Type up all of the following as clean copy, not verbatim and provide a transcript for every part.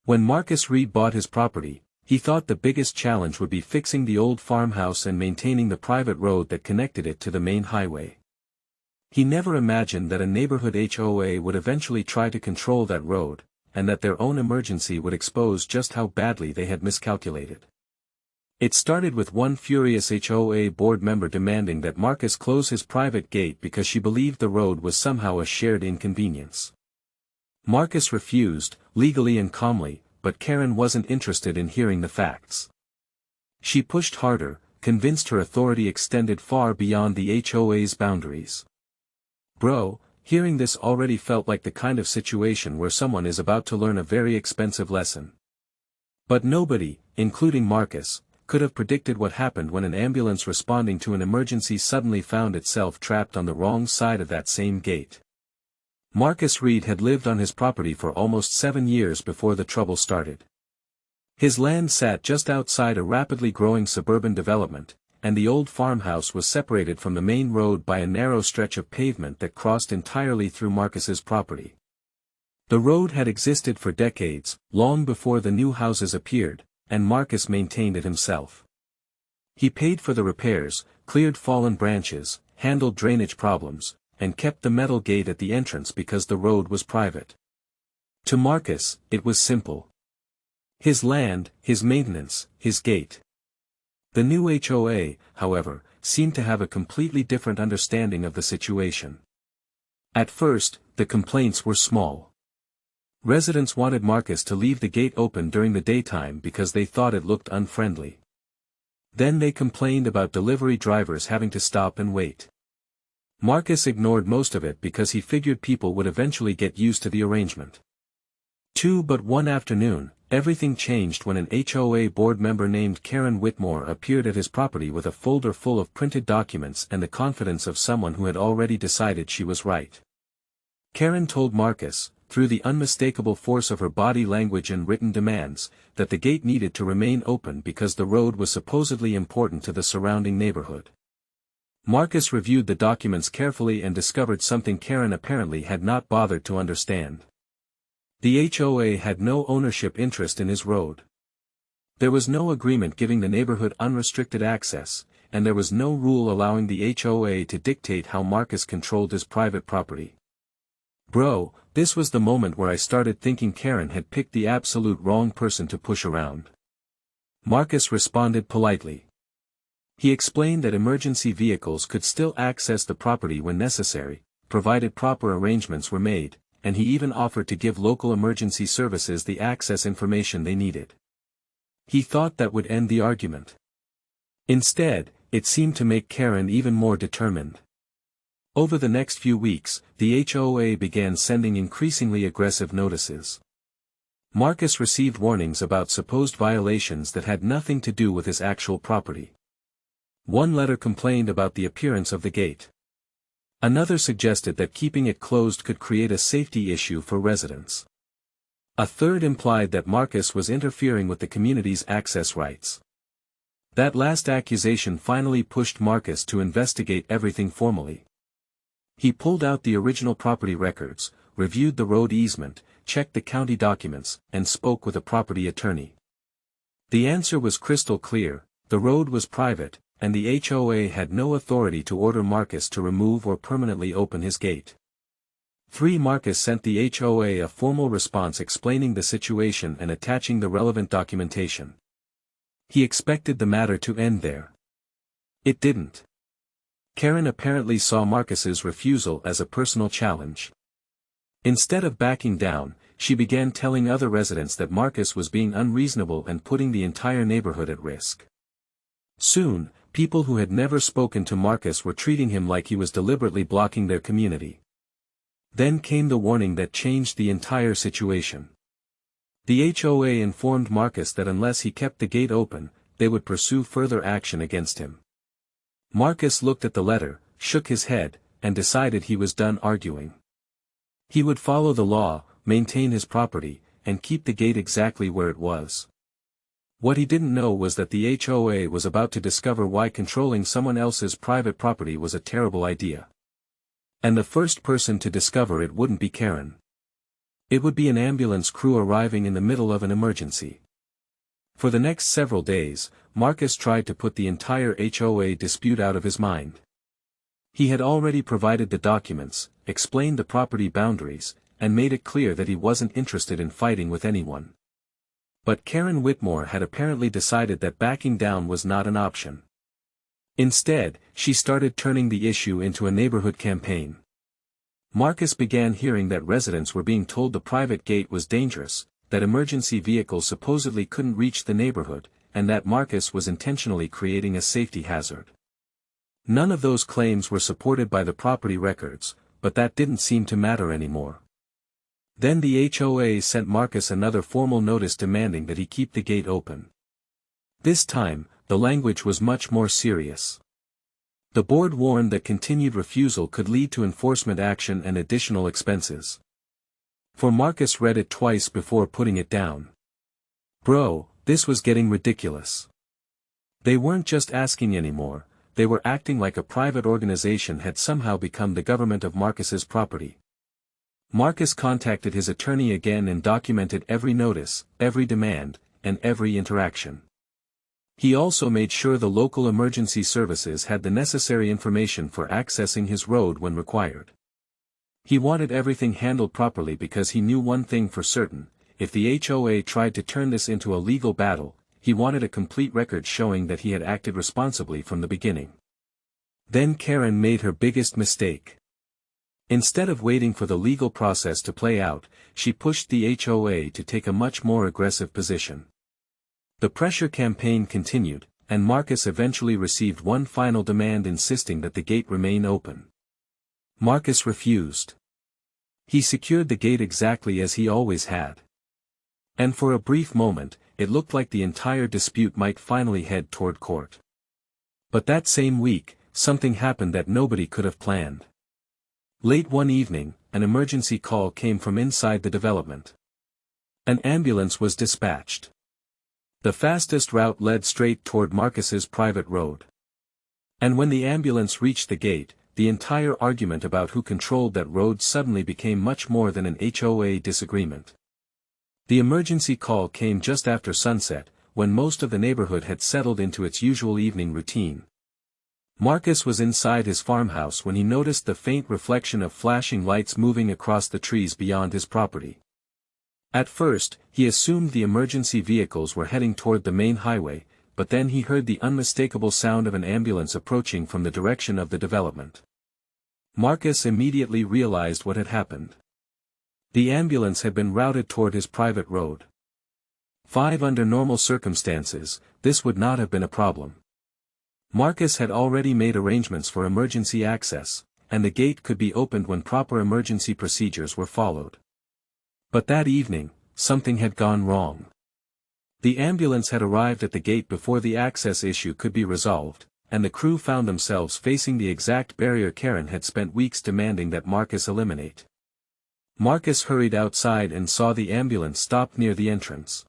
When Marcus Reed bought his property, he thought the biggest challenge would be fixing the old farmhouse and maintaining the private road that connected it to the main highway. He never imagined that a neighborhood HOA would eventually try to control that road, and that their own emergency would expose just how badly they had miscalculated. It started with one furious HOA board member demanding that Marcus close his private gate because she believed the road was somehow a shared inconvenience. Marcus refused, legally and calmly, but Karen wasn't interested in hearing the facts. She pushed harder, convinced her authority extended far beyond the HOA's boundaries. Bro, hearing this already felt like the kind of situation where someone is about to learn a very expensive lesson. But nobody, including Marcus, could have predicted what happened when an ambulance responding to an emergency suddenly found itself trapped on the wrong side of that same gate. Marcus Reed had lived on his property for almost 7 years before the trouble started. His land sat just outside a rapidly growing suburban development, and the old farmhouse was separated from the main road by a narrow stretch of pavement that crossed entirely through Marcus's property. The road had existed for decades, long before the new houses appeared, and Marcus maintained it himself. He paid for the repairs, cleared fallen branches, handled drainage problems, and kept the metal gate at the entrance because the road was private. To Marcus, it was simple. His land, his maintenance, his gate. The new HOA, however, seemed to have a completely different understanding of the situation. At first, the complaints were small. Residents wanted Marcus to leave the gate open during the daytime because they thought it looked unfriendly. Then they complained about delivery drivers having to stop and wait. Marcus ignored most of it because he figured people would eventually get used to the arrangement. But one afternoon, everything changed when an HOA board member named Karen Whitmore appeared at his property with a folder full of printed documents and the confidence of someone who had already decided she was right. Karen told Marcus, through the unmistakable force of her body language and written demands, that the gate needed to remain open because the road was supposedly important to the surrounding neighborhood. Marcus reviewed the documents carefully and discovered something Karen apparently had not bothered to understand. The HOA had no ownership interest in his road. There was no agreement giving the neighborhood unrestricted access, and there was no rule allowing the HOA to dictate how Marcus controlled his private property. Bro, this was the moment where I started thinking Karen had picked the absolute wrong person to push around. Marcus responded politely. He explained that emergency vehicles could still access the property when necessary, provided proper arrangements were made, and he even offered to give local emergency services the access information they needed. He thought that would end the argument. Instead, it seemed to make Karen even more determined. Over the next few weeks, the HOA began sending increasingly aggressive notices. Marcus received warnings about supposed violations that had nothing to do with his actual property. One letter complained about the appearance of the gate. Another suggested that keeping it closed could create a safety issue for residents. A third implied that Marcus was interfering with the community's access rights. That last accusation finally pushed Marcus to investigate everything formally. He pulled out the original property records, reviewed the road easement, checked the county documents, and spoke with a property attorney. The answer was crystal clear: the road was private, and the HOA had no authority to order Marcus to remove or permanently open his gate. Marcus sent the HOA a formal response explaining the situation and attaching the relevant documentation. He expected the matter to end there. It didn't. Karen apparently saw Marcus's refusal as a personal challenge. Instead of backing down, she began telling other residents that Marcus was being unreasonable and putting the entire neighborhood at risk. Soon, people who had never spoken to Marcus were treating him like he was deliberately blocking their community. Then came the warning that changed the entire situation. The HOA informed Marcus that unless he kept the gate open, they would pursue further action against him. Marcus looked at the letter, shook his head, and decided he was done arguing. He would follow the law, maintain his property, and keep the gate exactly where it was. What he didn't know was that the HOA was about to discover why controlling someone else's private property was a terrible idea. And the first person to discover it wouldn't be Karen. It would be an ambulance crew arriving in the middle of an emergency. For the next several days, Marcus tried to put the entire HOA dispute out of his mind. He had already provided the documents, explained the property boundaries, and made it clear that he wasn't interested in fighting with anyone. But Karen Whitmore had apparently decided that backing down was not an option. Instead, she started turning the issue into a neighborhood campaign. Marcus began hearing that residents were being told the private gate was dangerous, that emergency vehicles supposedly couldn't reach the neighborhood, and that Marcus was intentionally creating a safety hazard. None of those claims were supported by the property records, but that didn't seem to matter anymore. Then the HOA sent Marcus another formal notice demanding that he keep the gate open. This time, the language was much more serious. The board warned that continued refusal could lead to enforcement action and additional expenses. For Marcus read it twice before putting it down. Bro, this was getting ridiculous. They weren't just asking anymore, they were acting like a private organization had somehow become the government of Marcus's property. Marcus contacted his attorney again and documented every notice, every demand, and every interaction. He also made sure the local emergency services had the necessary information for accessing his road when required. He wanted everything handled properly because he knew one thing for certain: if the HOA tried to turn this into a legal battle, he wanted a complete record showing that he had acted responsibly from the beginning. Then Karen made her biggest mistake. Instead of waiting for the legal process to play out, she pushed the HOA to take a much more aggressive position. The pressure campaign continued, and Marcus eventually received one final demand insisting that the gate remain open. Marcus refused. He secured the gate exactly as he always had. And for a brief moment, it looked like the entire dispute might finally head toward court. But that same week, something happened that nobody could have planned. Late one evening, an emergency call came from inside the development. An ambulance was dispatched. The fastest route led straight toward Marcus's private road. And when the ambulance reached the gate, the entire argument about who controlled that road suddenly became much more than an HOA disagreement. The emergency call came just after sunset, when most of the neighborhood had settled into its usual evening routine. Marcus was inside his farmhouse when he noticed the faint reflection of flashing lights moving across the trees beyond his property. At first, he assumed the emergency vehicles were heading toward the main highway, but then he heard the unmistakable sound of an ambulance approaching from the direction of the development. Marcus immediately realized what had happened. The ambulance had been routed toward his private road. Under normal circumstances, this would not have been a problem. Marcus had already made arrangements for emergency access, and the gate could be opened when proper emergency procedures were followed. But that evening, something had gone wrong. The ambulance had arrived at the gate before the access issue could be resolved, and the crew found themselves facing the exact barrier Karen had spent weeks demanding that Marcus eliminate. Marcus hurried outside and saw the ambulance stop near the entrance.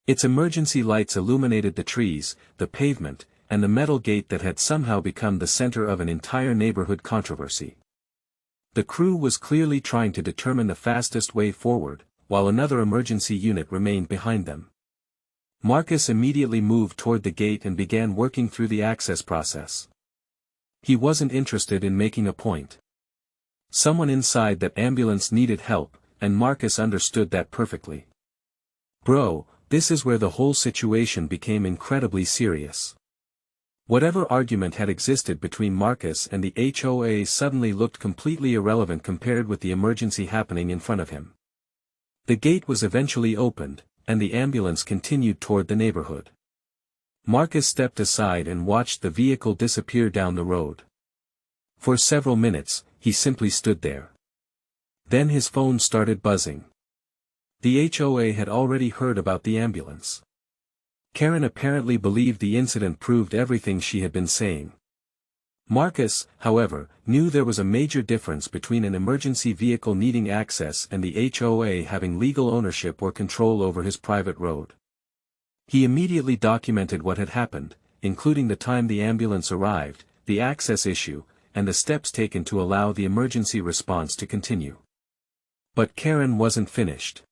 Its emergency lights illuminated the trees, the pavement, and the metal gate that had somehow become the center of an entire neighborhood controversy. The crew was clearly trying to determine the fastest way forward, while another emergency unit remained behind them. Marcus immediately moved toward the gate and began working through the access process. He wasn't interested in making a point. Someone inside that ambulance needed help, and Marcus understood that perfectly. Bro, this is where the whole situation became incredibly serious. Whatever argument had existed between Marcus and the HOA suddenly looked completely irrelevant compared with the emergency happening in front of him. The gate was eventually opened, and the ambulance continued toward the neighborhood. Marcus stepped aside and watched the vehicle disappear down the road. For several minutes, he simply stood there. Then his phone started buzzing. The HOA had already heard about the ambulance. Karen apparently believed the incident proved everything she had been saying. Marcus, however, knew there was a major difference between an emergency vehicle needing access and the HOA having legal ownership or control over his private road. He immediately documented what had happened, including the time the ambulance arrived, the access issue, and the steps taken to allow the emergency response to continue. But Karen wasn't finished.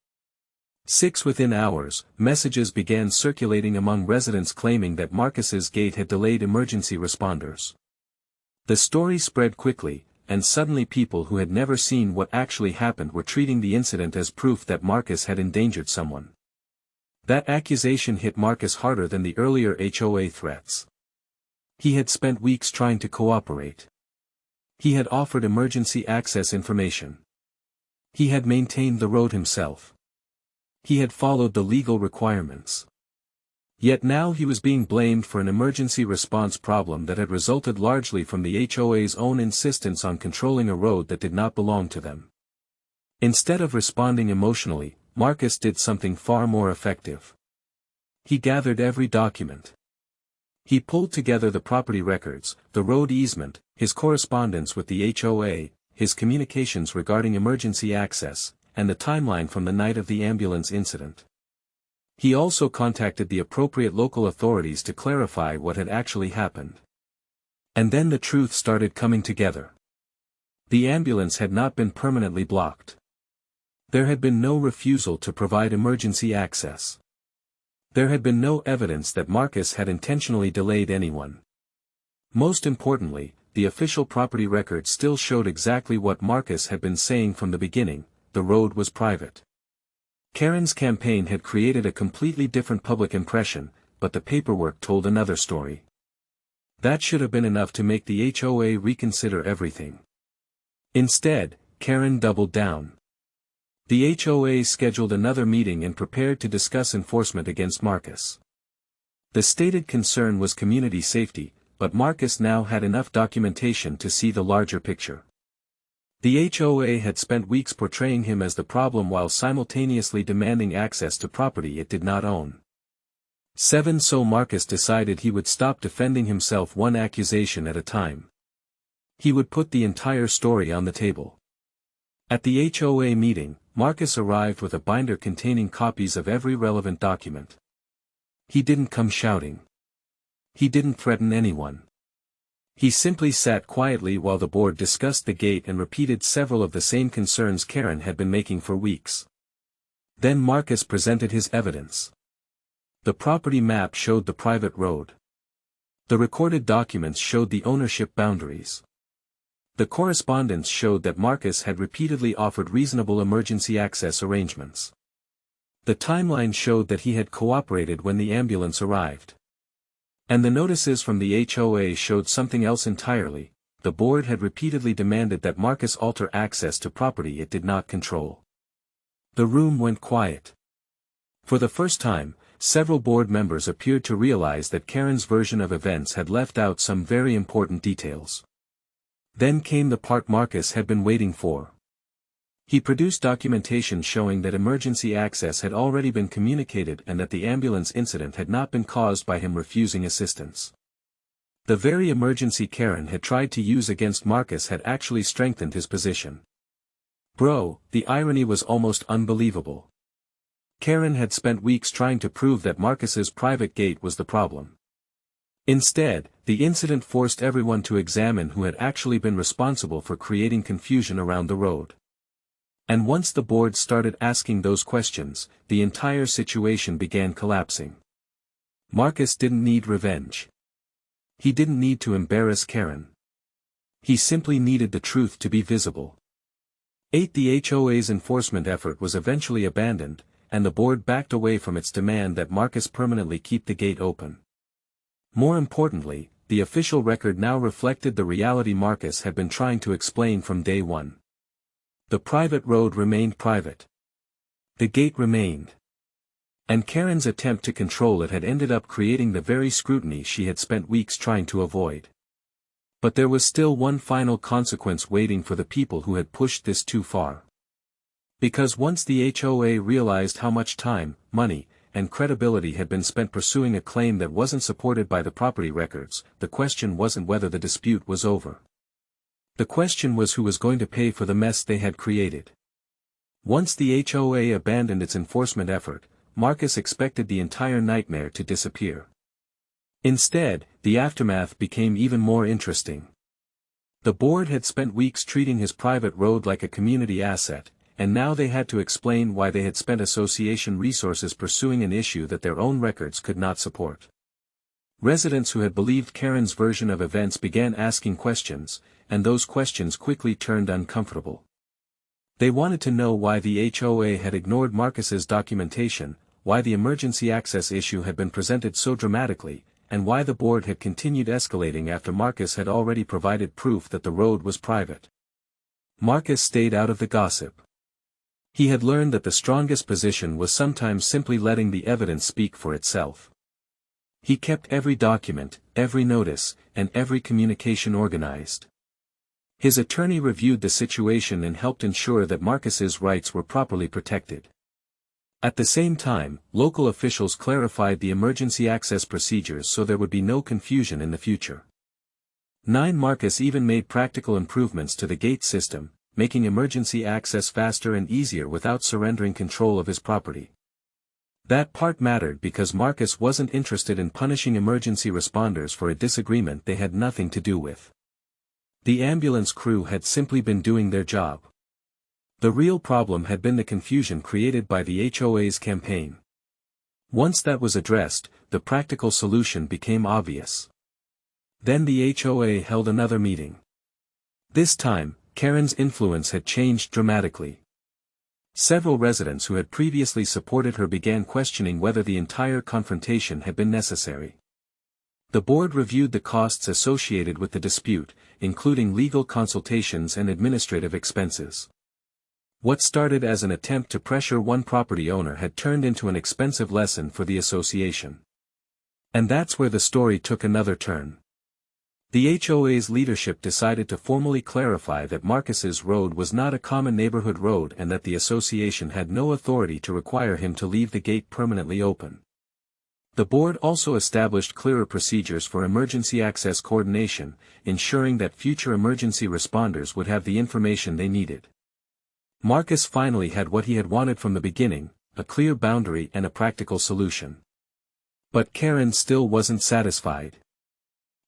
Within hours, messages began circulating among residents claiming that Marcus's gate had delayed emergency responders. The story spread quickly, and suddenly people who had never seen what actually happened were treating the incident as proof that Marcus had endangered someone. That accusation hit Marcus harder than the earlier HOA threats. He had spent weeks trying to cooperate. He had offered emergency access information. He had maintained the road himself. He had followed the legal requirements. Yet now he was being blamed for an emergency response problem that had resulted largely from the HOA's own insistence on controlling a road that did not belong to them. Instead of responding emotionally, Marcus did something far more effective. He gathered every document. He pulled together the property records, the road easement, his correspondence with the HOA, his communications regarding emergency access, and the timeline from the night of the ambulance incident. He also contacted the appropriate local authorities to clarify what had actually happened. And then the truth started coming together. The ambulance had not been permanently blocked. There had been no refusal to provide emergency access. There had been no evidence that Marcus had intentionally delayed anyone. Most importantly, the official property record still showed exactly what Marcus had been saying from the beginning: the road was private. Karen's campaign had created a completely different public impression, but the paperwork told another story. That should have been enough to make the HOA reconsider everything. Instead, Karen doubled down. The HOA scheduled another meeting and prepared to discuss enforcement against Marcus. The stated concern was community safety, but Marcus now had enough documentation to see the larger picture. The HOA had spent weeks portraying him as the problem while simultaneously demanding access to property it did not own. So Marcus decided he would stop defending himself one accusation at a time. He would put the entire story on the table. At the HOA meeting, Marcus arrived with a binder containing copies of every relevant document. He didn't come shouting. He didn't threaten anyone. He simply sat quietly while the board discussed the gate and repeated several of the same concerns Karen had been making for weeks. Then Marcus presented his evidence. The property map showed the private road. The recorded documents showed the ownership boundaries. The correspondence showed that Marcus had repeatedly offered reasonable emergency access arrangements. The timeline showed that he had cooperated when the ambulance arrived. And the notices from the HOA showed something else entirely: the board had repeatedly demanded that Marcus alter access to property it did not control. The room went quiet. For the first time, several board members appeared to realize that Karen's version of events had left out some very important details. Then came the part Marcus had been waiting for. He produced documentation showing that emergency access had already been communicated and that the ambulance incident had not been caused by him refusing assistance. The very emergency Karen had tried to use against Marcus had actually strengthened his position. Bro, the irony was almost unbelievable. Karen had spent weeks trying to prove that Marcus's private gate was the problem. Instead, the incident forced everyone to examine who had actually been responsible for creating confusion around the road. And once the board started asking those questions, the entire situation began collapsing. Marcus didn't need revenge. He didn't need to embarrass Karen. He simply needed the truth to be visible. The HOA's enforcement effort was eventually abandoned, and the board backed away from its demand that Marcus permanently keep the gate open. More importantly, the official record now reflected the reality Marcus had been trying to explain from day one. The private road remained private. The gate remained. And Karen's attempt to control it had ended up creating the very scrutiny she had spent weeks trying to avoid. But there was still one final consequence waiting for the people who had pushed this too far. Because once the HOA realized how much time, money, and credibility had been spent pursuing a claim that wasn't supported by the property records, the question wasn't whether the dispute was over. The question was who was going to pay for the mess they had created. Once the HOA abandoned its enforcement effort, Marcus expected the entire nightmare to disappear. Instead, the aftermath became even more interesting. The board had spent weeks treating his private road like a community asset, and now they had to explain why they had spent association resources pursuing an issue that their own records could not support. Residents who had believed Karen's version of events began asking questions, and those questions quickly turned uncomfortable. They wanted to know why the HOA had ignored Marcus's documentation, why the emergency access issue had been presented so dramatically, and why the board had continued escalating after Marcus had already provided proof that the road was private. Marcus stayed out of the gossip. He had learned that the strongest position was sometimes simply letting the evidence speak for itself. He kept every document, every notice, and every communication organized. His attorney reviewed the situation and helped ensure that Marcus's rights were properly protected. At the same time, local officials clarified the emergency access procedures so there would be no confusion in the future. Marcus even made practical improvements to the gate system, making emergency access faster and easier without surrendering control of his property. That part mattered because Marcus wasn't interested in punishing emergency responders for a disagreement they had nothing to do with. The ambulance crew had simply been doing their job. The real problem had been the confusion created by the HOA's campaign. Once that was addressed, the practical solution became obvious. Then the HOA held another meeting. This time, Karen's influence had changed dramatically. Several residents who had previously supported her began questioning whether the entire confrontation had been necessary. The board reviewed the costs associated with the dispute, including legal consultations and administrative expenses. What started as an attempt to pressure one property owner had turned into an expensive lesson for the association. And that's where the story took another turn. The HOA's leadership decided to formally clarify that Marcus's road was not a common neighborhood road and that the association had no authority to require him to leave the gate permanently open. The board also established clearer procedures for emergency access coordination, ensuring that future emergency responders would have the information they needed. Marcus finally had what he had wanted from the beginning, a clear boundary and a practical solution. But Karen still wasn't satisfied.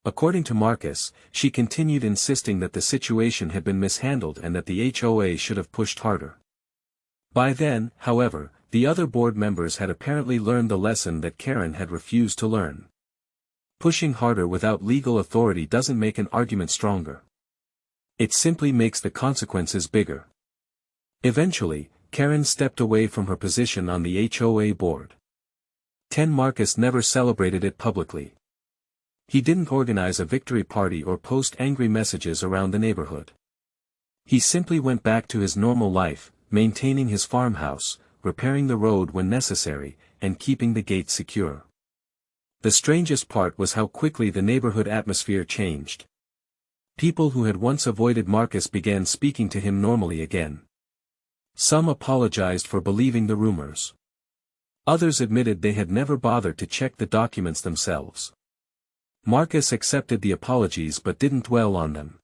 According to Marcus, she continued insisting that the situation had been mishandled and that the HOA should have pushed harder. By then, however, the other board members had apparently learned the lesson that Karen had refused to learn. Pushing harder without legal authority doesn't make an argument stronger. It simply makes the consequences bigger. Eventually, Karen stepped away from her position on the HOA board. Marcus never celebrated it publicly. He didn't organize a victory party or post angry messages around the neighborhood. He simply went back to his normal life, maintaining his farmhouse, repairing the road when necessary, and keeping the gate secure. The strangest part was how quickly the neighborhood atmosphere changed. People who had once avoided Marcus began speaking to him normally again. Some apologized for believing the rumors. Others admitted they had never bothered to check the documents themselves. Marcus accepted the apologies but didn't dwell on them.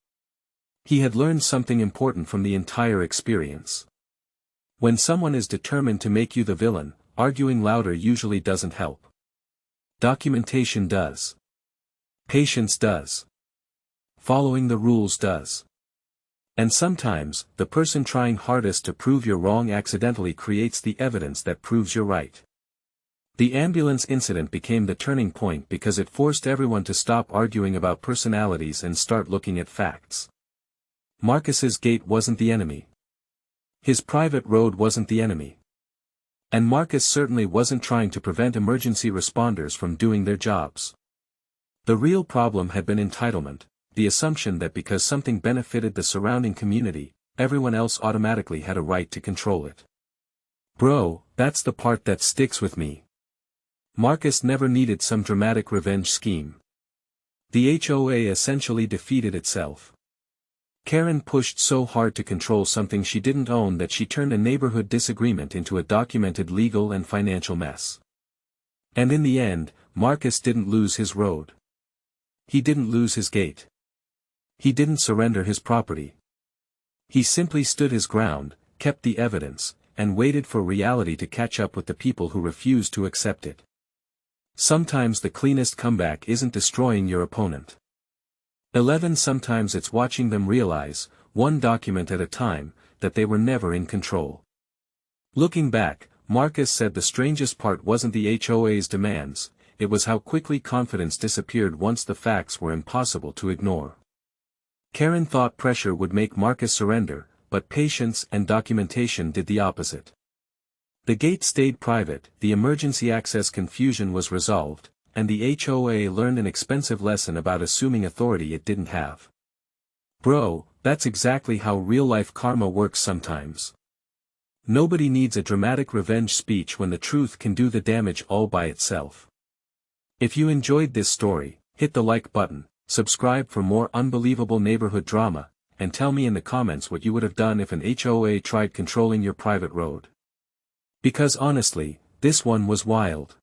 He had learned something important from the entire experience. When someone is determined to make you the villain, arguing louder usually doesn't help. Documentation does. Patience does. Following the rules does. And sometimes, the person trying hardest to prove you're wrong accidentally creates the evidence that proves you're right. The ambulance incident became the turning point because it forced everyone to stop arguing about personalities and start looking at facts. Marcus's gate wasn't the enemy. His private road wasn't the enemy. And Marcus certainly wasn't trying to prevent emergency responders from doing their jobs. The real problem had been entitlement, the assumption that because something benefited the surrounding community, everyone else automatically had a right to control it. Bro, that's the part that sticks with me. Marcus never needed some dramatic revenge scheme. The HOA essentially defeated itself. Karen pushed so hard to control something she didn't own that she turned a neighborhood disagreement into a documented legal and financial mess. And in the end, Marcus didn't lose his road. He didn't lose his gate. He didn't surrender his property. He simply stood his ground, kept the evidence, and waited for reality to catch up with the people who refused to accept it. Sometimes the cleanest comeback isn't destroying your opponent. Sometimes it's watching them realize, one document at a time, that they were never in control. Looking back, Marcus said the strangest part wasn't the HOA's demands, it was how quickly confidence disappeared once the facts were impossible to ignore. Karen thought pressure would make Marcus surrender, but patience and documentation did the opposite. The gate stayed private, the emergency access confusion was resolved, and the HOA learned an expensive lesson about assuming authority it didn't have. Bro, that's exactly how real-life karma works sometimes. Nobody needs a dramatic revenge speech when the truth can do the damage all by itself. If you enjoyed this story, hit the like button, subscribe for more unbelievable neighborhood drama, and tell me in the comments what you would have done if an HOA tried controlling your private road. Because honestly, this one was wild.